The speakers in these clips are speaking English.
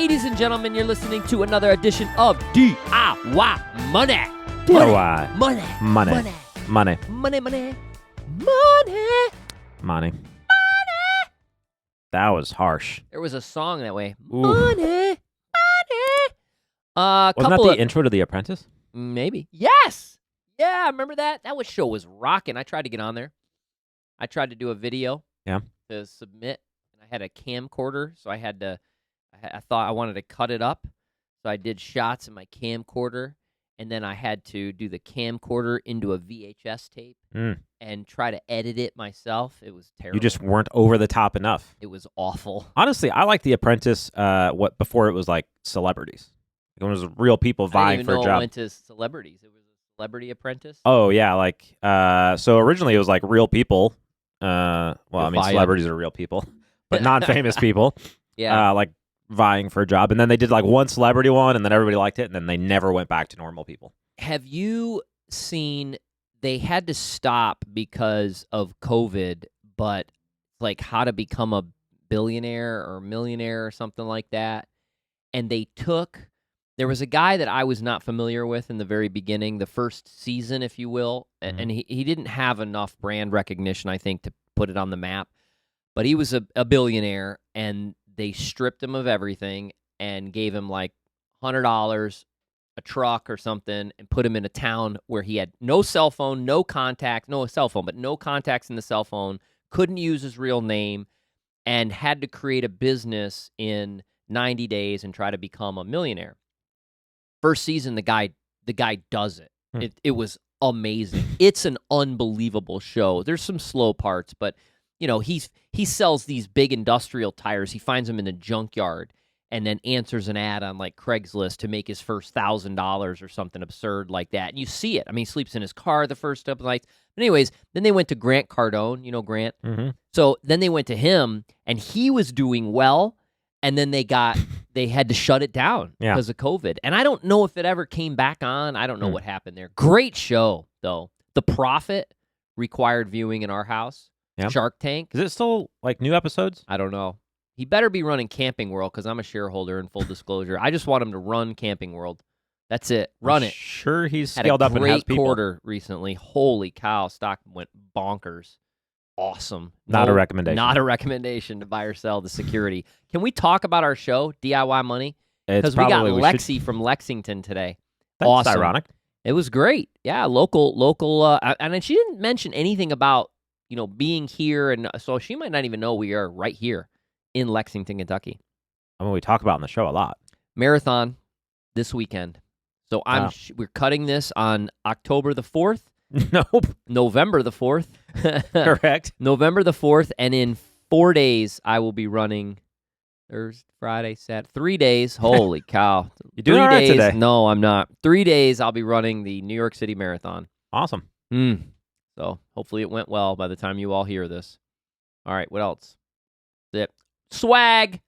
Ladies and gentlemen, you're listening to another edition of DIY Money. DIY. Money. Money. Money. Money. Money. Money. Money. Money. That was harsh. There was a song that way. Ooh. Money. Money. Wasn't that the intro to The Apprentice? Maybe. Yes. Yeah, remember that? That show was rocking. I tried to get on there. I tried to do a video. Yeah. To submit. And I had a camcorder, so I had to. I thought I wanted to cut it up, so I did shots in my camcorder, and then I had to do the camcorder into a VHS tape and try to edit it myself. It was terrible. You just weren't over the top enough. It was awful. Honestly, I like The Apprentice. Before it was like celebrities. It was real people vying for a job. I went to celebrities. It was a Celebrity Apprentice. Oh yeah, so originally it was like real people. Celebrities are real people, but non-famous people. Yeah. Vying for a job, and then they did like one celebrity one, and then everybody liked it, and then they never went back to normal people. Have you seen they had to stop because of COVID, but like how to become a billionaire or millionaire or something like that? And there was a guy that I was not familiar with in the very beginning, the first season, if you will, and he didn't have enough brand recognition, I think, to put it on the map, but he was a billionaire, and they stripped him of everything and gave him like $100, a truck or something, and put him in a town where he had no cell phone, no contacts in the cell phone, couldn't use his real name, and had to create a business in 90 days and try to become a millionaire. First season, the guy does it. It was amazing. It's an unbelievable show. There's some slow parts, but he sells these big industrial tires. He finds them in the junkyard and then answers an ad on like Craigslist to make his first $1,000 or something absurd like that. And you see it. I mean, he sleeps in his car the first couple nights. But anyways, then they went to Grant Cardone. You know Grant? Mm-hmm. So then they went to him, and he was doing well, and then they had to shut it down because of COVID. And I don't know if it ever came back on. I don't know what happened there. Great show, though. The Profit required viewing in our house. Yep. Shark Tank. Is it still like new episodes? I don't know. He better be running Camping World because I'm a shareholder in full disclosure. I just want him to run Camping World. That's it. Run it. Sure, he's scaled up and has people. Had a great quarter recently. Holy cow. Stock went bonkers. Awesome. Not a recommendation. Not a recommendation to buy or sell the security. Can we talk about our show, DIY Money? Because we got Lexi from Lexington today. That's awesome. Ironic. It was great. Yeah, local. And then she didn't mention anything about being here, and so she might not even know we are right here in Lexington, Kentucky. I mean, we talk about in the show a lot. Marathon this weekend. So we're cutting this on October the 4th. Nope. November the 4th. Correct. November the 4th, and in 4 days, I will be running Thursday, Friday, Saturday, 3 days. Holy cow. You're doing all right today. No, I'm not. 3 days, I'll be running the New York City Marathon. Awesome. So hopefully it went well by the time you all hear this. All right, what else? Swag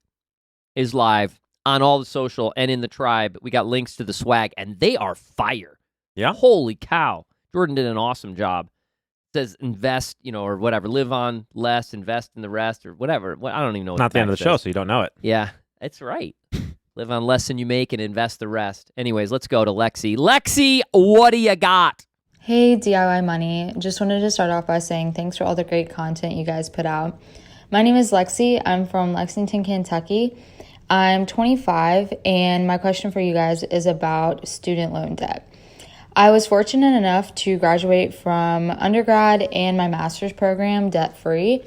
is live on all the social and in the tribe. We got links to the swag, and they are fire. Yeah? Holy cow. Jordan did an awesome job. It says invest, or whatever. Live on less, invest in the rest, or whatever. I don't even know what Not the end of the show, so you don't know it. Yeah, that's right. Live on less than you make and invest the rest. Anyways, let's go to Lexi. Lexi, what do you got? Hey, DIY Money. Just wanted to start off by saying thanks for all the great content you guys put out. My name is Lexi. I'm from Lexington, Kentucky. I'm 25, and my question for you guys is about student loan debt. I was fortunate enough to graduate from undergrad and my master's program debt-free,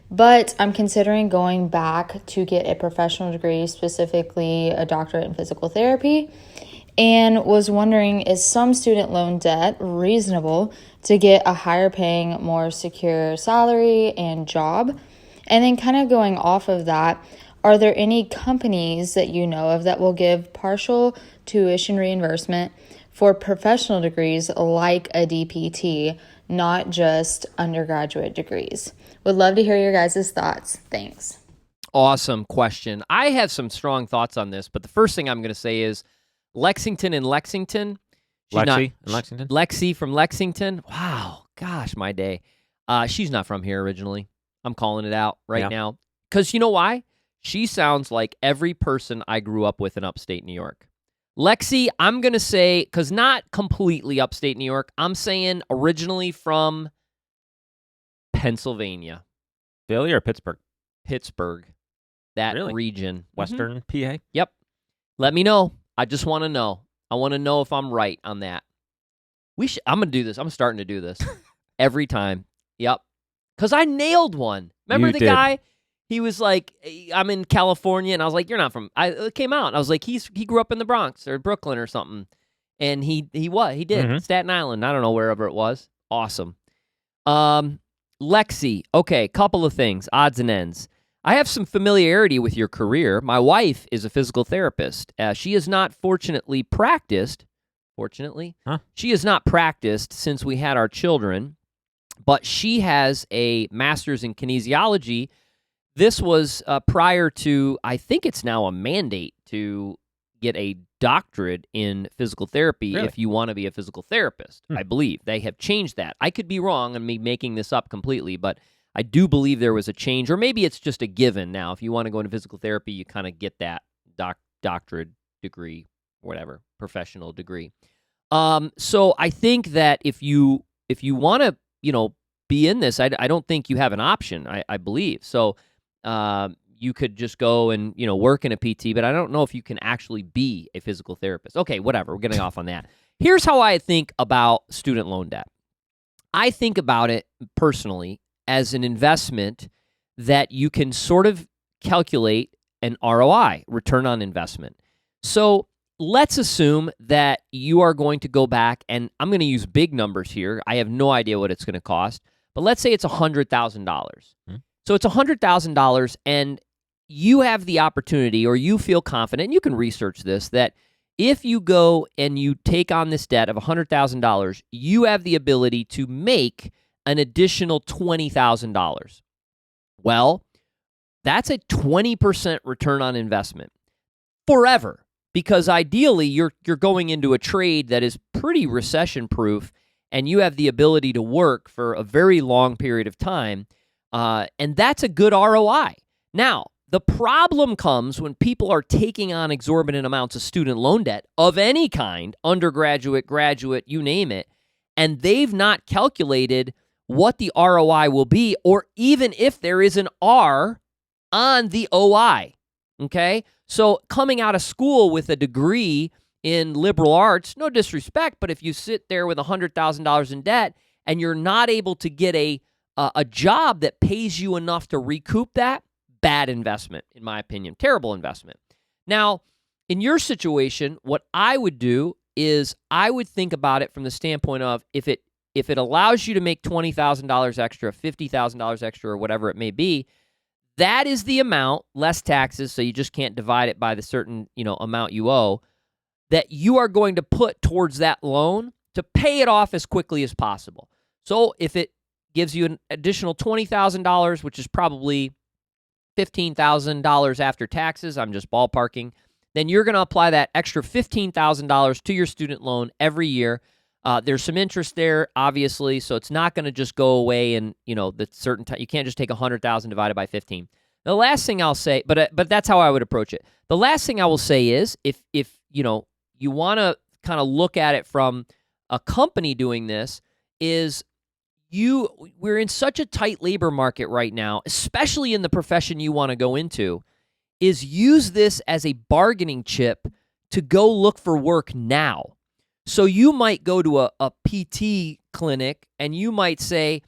but I'm considering going back to get a professional degree, specifically a doctorate in physical therapy, and was wondering, is some student loan debt reasonable to get a higher paying, more secure salary and job? And then kind of going off of that, are there any companies that you know of that will give partial tuition reimbursement for professional degrees like a DPT, not just undergraduate degrees? Would love to hear your guys' thoughts. Thanks. Awesome question. I have some strong thoughts on this, but the first thing I'm going to say is Lexington in Lexington. Lexi from Lexington. Wow. Gosh, my day. She's not from here originally. I'm calling it out right now. Because you know why? She sounds like every person I grew up with in upstate New York. Lexi, I'm going to say, because not completely upstate New York, I'm saying originally from Pennsylvania. Philly or Pittsburgh? Pittsburgh. That Really? region. Western PA? Yep. Let me know. I just want to know. I want to know if I'm right on that. I'm going to do this. I'm starting to do this every time. Yep. Because I nailed one. Remember the guy? He was like, I'm in California, and I was like, you're not from. It came out, and I was like, he grew up in the Bronx or Brooklyn or something, and he did Staten Island. I don't know wherever it was. Awesome. Lexi. Okay, couple of things, odds and ends. I have some familiarity with your career. My wife is a physical therapist. She has not fortunately practiced. She has not practiced since we had our children, but she has a master's in kinesiology. This was prior to, I think it's now a mandate to get a doctorate in physical therapy if you want to be a physical therapist. I believe they have changed that. I could be wrong and me making this up completely, but I do believe there was a change, or maybe it's just a given now. If you want to go into physical therapy, you kind of get that doctorate degree, whatever, professional degree. So I think that if you want to, be in this, I don't think you have an option. I believe so. You could just go and, work in a PT, but I don't know if you can actually be a physical therapist. Okay, whatever. We're getting off on that. Here's how I think about student loan debt. I think about it personally as an investment that you can sort of calculate an ROI, return on investment. So let's assume that you are going to go back, and I'm going to use big numbers here. I have no idea what it's going to cost, but let's say it's $100,000. So it's $100,000, and you have the opportunity, or you feel confident, and you can research this, that if you go and you take on this debt of $100,000, you have the ability to make an additional $20,000. Well, that's a 20% return on investment forever, because ideally you're going into a trade that is pretty recession-proof, and you have the ability to work for a very long period of time. And that's a good ROI. Now, the problem comes when people are taking on exorbitant amounts of student loan debt of any kind, undergraduate, graduate, you name it, and they've not calculated what the ROI will be, or even if there is an R on the OI, okay? So coming out of school with a degree in liberal arts, no disrespect, but if you sit there with $100,000 in debt and you're not able to get a job that pays you enough to recoup that, bad investment, in my opinion. Terrible investment. Now, in your situation, what I would do is I would think about it from the standpoint of if it allows you to make $20,000 extra, $50,000 extra, or whatever it may be, that is the amount, less taxes, so you just can't divide it by the certain amount you owe, that you are going to put towards that loan to pay it off as quickly as possible. So if it gives you an additional $20,000, which is probably $15,000 after taxes, I'm just ballparking, then you're going to apply that extra $15,000 to your student loan every year. There's some interest there, obviously, so it's not going to just go away in, the certain time. You can't just take $100,000 divided by 15. The last thing I'll say, but that's how I would approach it. The last thing I will say is if you want to kind of look at it from a company doing this, is we're in such a tight labor market right now, especially in the profession you want to go into, is use this as a bargaining chip to go look for work now. So you might go to a PT clinic and you might say,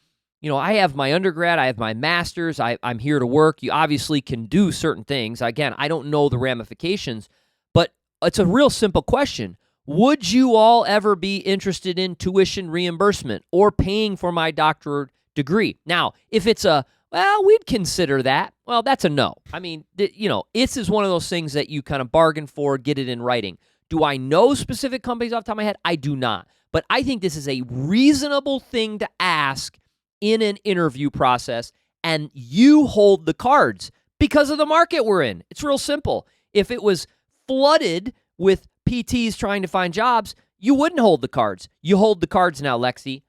I have my undergrad, I have my master's, I'm here to work. You obviously can do certain things. Again, I don't know the ramifications, but it's a real simple question. Would you all ever be interested in tuition reimbursement or paying for my doctorate degree? Now, if it's we'd consider that. Well, that's a no. I mean, this is one of those things that you kind of bargain for, get it in writing. Do I know specific companies off the top of my head? I do not. But I think this is a reasonable thing to ask in an interview process, and you hold the cards because of the market we're in. It's real simple. If it was flooded with PTs trying to find jobs, you wouldn't hold the cards. You hold the cards now, Lexi.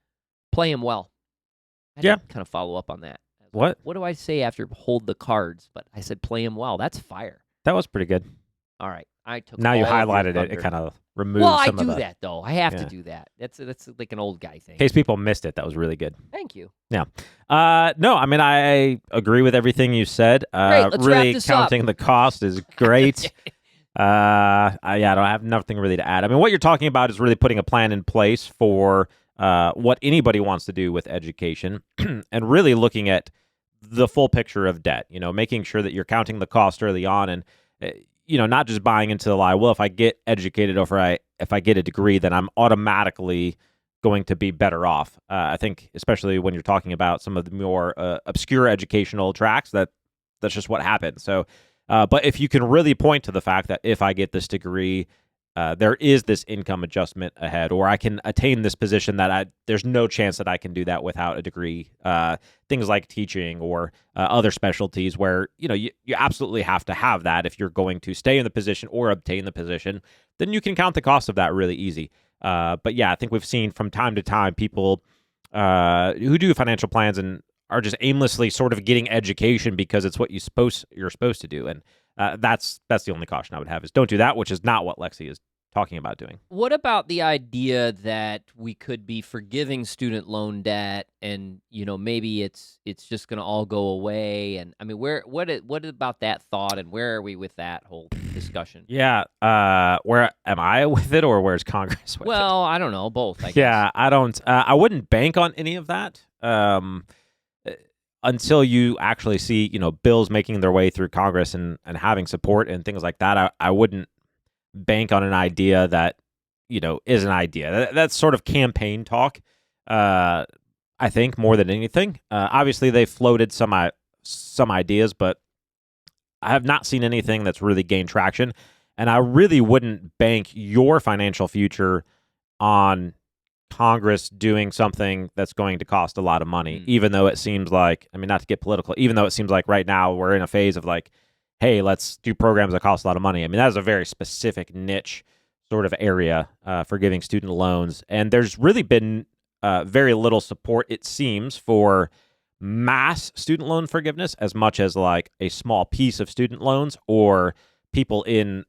Play them well. I Yeah. kind of follow up on that. What? What do I say after hold the cards? But I said play them well. That's fire. That was pretty good. All right. I took Now all you of your highlighted it. thunder. It kind of removed Well, I some of do the... that, though. I have to Yeah. do that. That's like an old guy thing. In case people missed it, that was really good. Thank you. Yeah. No, I mean, I agree with everything you said. Great, let's really wrap this counting the cost is great. I don't have nothing really to add. I mean, what you're talking about is really putting a plan in place for what anybody wants to do with education and really looking at the full picture of debt, making sure that you're counting the cost early on and, not just buying into the lie, well, if I get educated or if I get a degree, then I'm automatically going to be better off. I think, especially when you're talking about some of the more obscure educational tracks, that's just what happens. So, but if you can really point to the fact that if I get this degree, there is this income adjustment ahead, or I can attain this position that there's no chance that I can do that without a degree. Things like teaching or other specialties where, you absolutely have to have that if you're going to stay in the position or obtain the position, then you can count the cost of that really easy. But yeah, I think we've seen from time to time people who do financial plans and are just aimlessly sort of getting education because it's what you're supposed to do. And that's the only caution I would have is don't do that, which is not what Lexi is talking about doing. What about the idea that we could be forgiving student loan debt and, maybe it's just going to all go away? And I mean, what about that thought and where are we with that whole discussion? Yeah. Where am I with it or where's Congress with it? Well, I don't know. Both, I guess. Yeah, I don't. I wouldn't bank on any of that until you actually see, bills making their way through Congress and having support and things like that. I wouldn't bank on an idea that, is an idea. That's sort of campaign talk, I think, more than anything. Obviously, they floated some ideas, but I have not seen anything that's really gained traction. And I really wouldn't bank your financial future on Congress doing something that's going to cost a lot of money, even though it seems like, not to get political, even though it seems like right now we're in a phase of like, hey, let's do programs that cost a lot of money. That is a very specific niche sort of area for giving student loans. And there's really been very little support, it seems, for mass student loan forgiveness as much as like a small piece of student loans or people in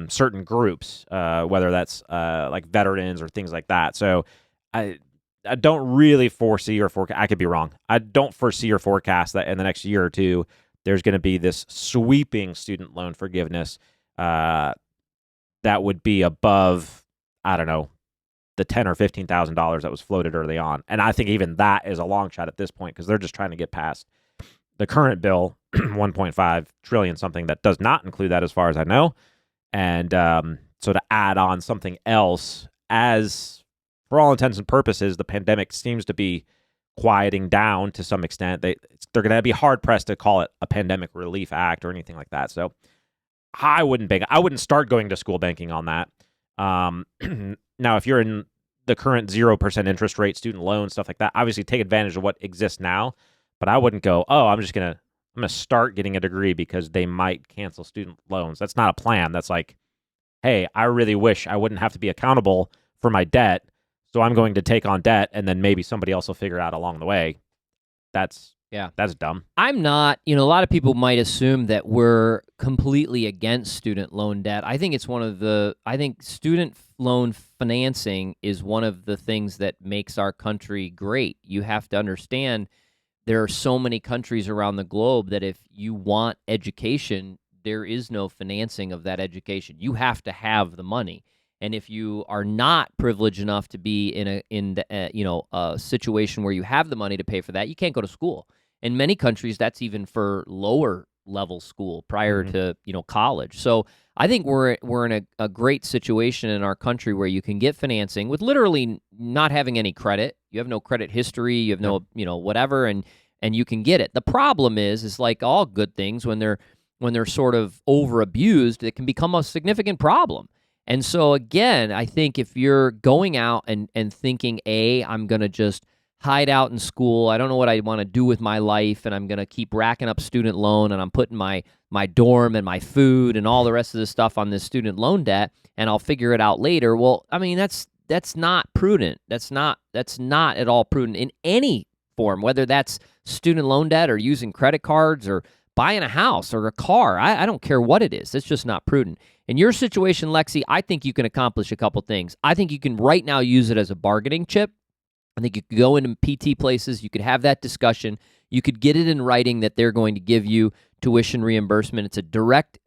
certain groups, whether that's like veterans or things like that. So I don't really foresee or forecast, I could be wrong. I don't foresee or forecast that in the next year or two, there's going to be this sweeping student loan forgiveness that would be above, I don't know, the $10,000 or $15,000 that was floated early on. And I think even that is a long shot at this point because they're just trying to get past the current bill, 1.5 trillion, something that does not include that as far as I know. And so to add on something else, as for all intents and purposes, the pandemic seems to be quieting down to some extent. They're going to be hard pressed to call it a pandemic relief act or anything like that. So I wouldn't bank. I wouldn't start going to school banking on that. Now, if you're in the current 0% interest rate student loan, stuff like that, obviously take advantage of what exists now. But I wouldn't go, I'm going to start getting a degree because they might cancel student loans. That's not a plan. That's like, hey, I really wish I wouldn't have to be accountable for my debt. So I'm going to take on debt, and then maybe somebody else will figure it out along the way. That's dumb. I'm not, a lot of people might assume that we're completely against student loan debt. I think I think student loan financing is one of the things that makes our country great. You have to understand there are so many countries around the globe that if you want education, there is no financing of that education. You have to have the money. And if you are not privileged enough to be in a situation where you have the money to pay for that, you can't go to school. In many countries, that's even for lower level school prior to college. So I think we're in a great situation in our country where you can get financing with literally not having any credit. You have no credit history. You have no whatever, and you can get it. The problem is like all good things when they're sort of over abused, it can become a significant problem. And so, again, I think if you're going out and thinking, I'm going to just hide out in school, I don't know what I want to do with my life, and I'm going to keep racking up student loan, and I'm putting my dorm and my food and all the rest of this stuff on this student loan debt, and I'll figure it out later. Well, that's not prudent. That's not at all prudent in any for them, whether that's student loan debt or using credit cards or buying a house or a car. I don't care what it is. It's just not prudent. In your situation, Lexi, I think you can accomplish a couple things. I think you can right now use it as a bargaining chip. I think you could go into PT places. You could have that discussion. You could get it in writing that they're going to give you tuition reimbursement. It's a direct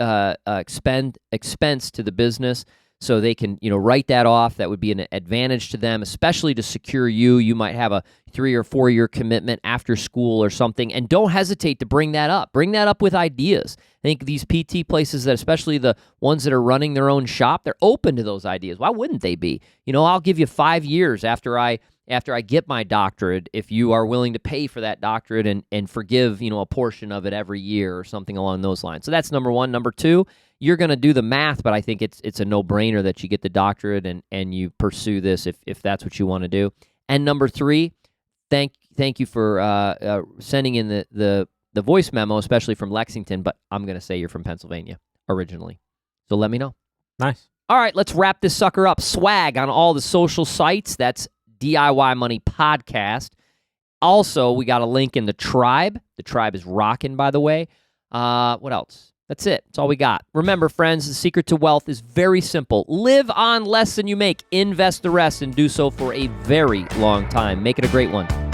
expense to the business, so they can write that off. That would be an advantage to them, especially to secure you. You might have a 3 or 4 year commitment after school or something, and don't hesitate to bring that up. Bring that up with ideas. I think these PT places, that especially the ones that are running their own shop, they're open to those ideas. Why wouldn't they be? I'll give you 5 years after I get my doctorate, if you are willing to pay for that doctorate and forgive, a portion of it every year or something along those lines. So that's number one. Number two, you're going to do the math, but I think it's a no-brainer that you get the doctorate and you pursue this if that's what you want to do. And number three, thank you for sending in the voice memo, especially from Lexington, but I'm going to say you're from Pennsylvania originally. So let me know. Nice. All right, let's wrap this sucker up. Swag on all the social sites. That's DIY Money Podcast. Also, we got a link in the tribe. The tribe is rocking, by the way. What else? That's it. That's all we got. Remember, friends, the secret to wealth is very simple. Live on less than you make. Invest the rest and do so for a very long time. Make it a great one.